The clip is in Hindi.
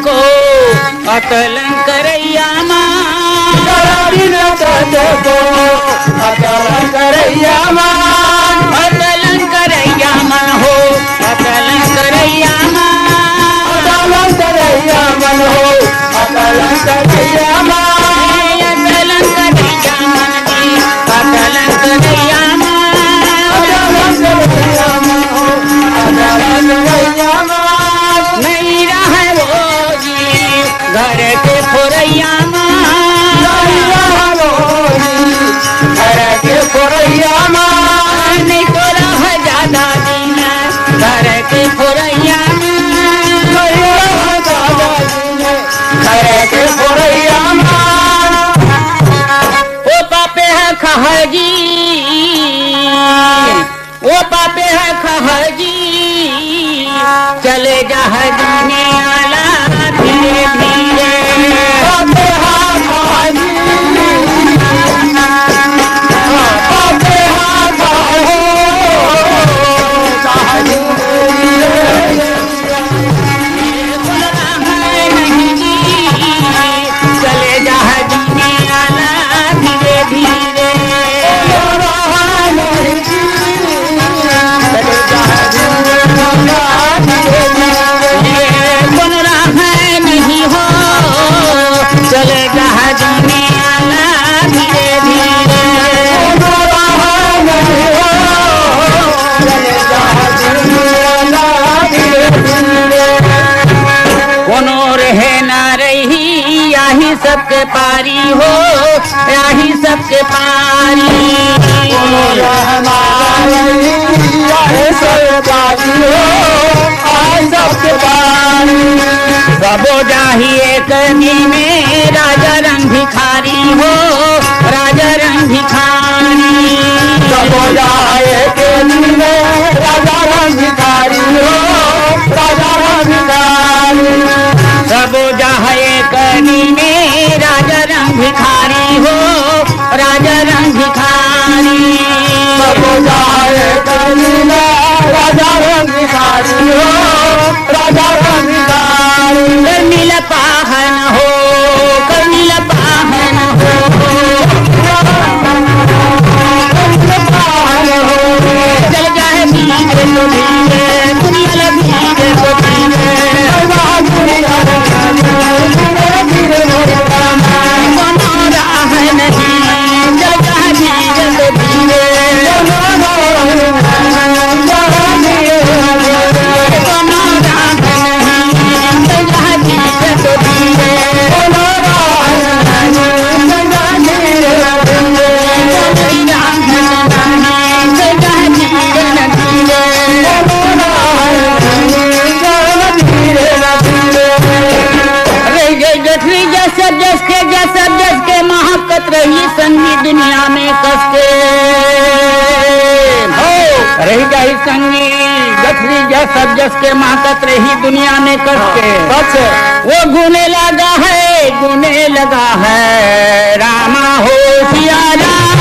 को अतलन करैया मान बिन तज को अतलन करैया मान अतलन करैया मन हो अतलन करैया मान अतलन करैया मन हो अतलन करैया मान अतलन करैया मन जी अतलन करैया मान अतलन करैया मन हो अतलन करैया मान नहीं रहे वो जी घर के फोरैया मान घर के फोरैया मान नहीं तो रह ज्यादा दिन घर के फोरैया घर के फोरैया मान ओ पापे है खहजी ओ पापे है खहजी चले जा जीने आला धीरे धीरे पापे हाथ हाजी पापे हाथ हो हाजी नहीं जी चले जा जीने आला धीरे धीरे कौन रहा नहीं हो चले जा जीने आला धीरे धीरे कोनो रहे ना रही यही सबके पारी हो यही सबके पारी सबो जाहिए कदी में राजा रंग भिखारी हो राजा रंग भिखारी सबो जाए के दिन में राजा रंग भिखारी हो राजा रंग भिखारी सबो जाहिए कदी में राजा रंग भिखारी हो राजा रंग भिखारी सबो जाए के दिन में राजा रंग भिखारी हो राजा रंग भिखारी नील पाहन हो नील पाहन हो चल जाए धीरे तो धीरे दुनिया धीरे तो धीरे कोनो राह नहीं चल जाए धीरे तो धीरे कोनो राह नहीं चल जाए धीरे तो धीरे जस के महकत रही संगी दुनिया में कस के रही गई संगी गठरी जस के महकत रही दुनिया में कस के वो गुने लगा है रामा हो सिया राम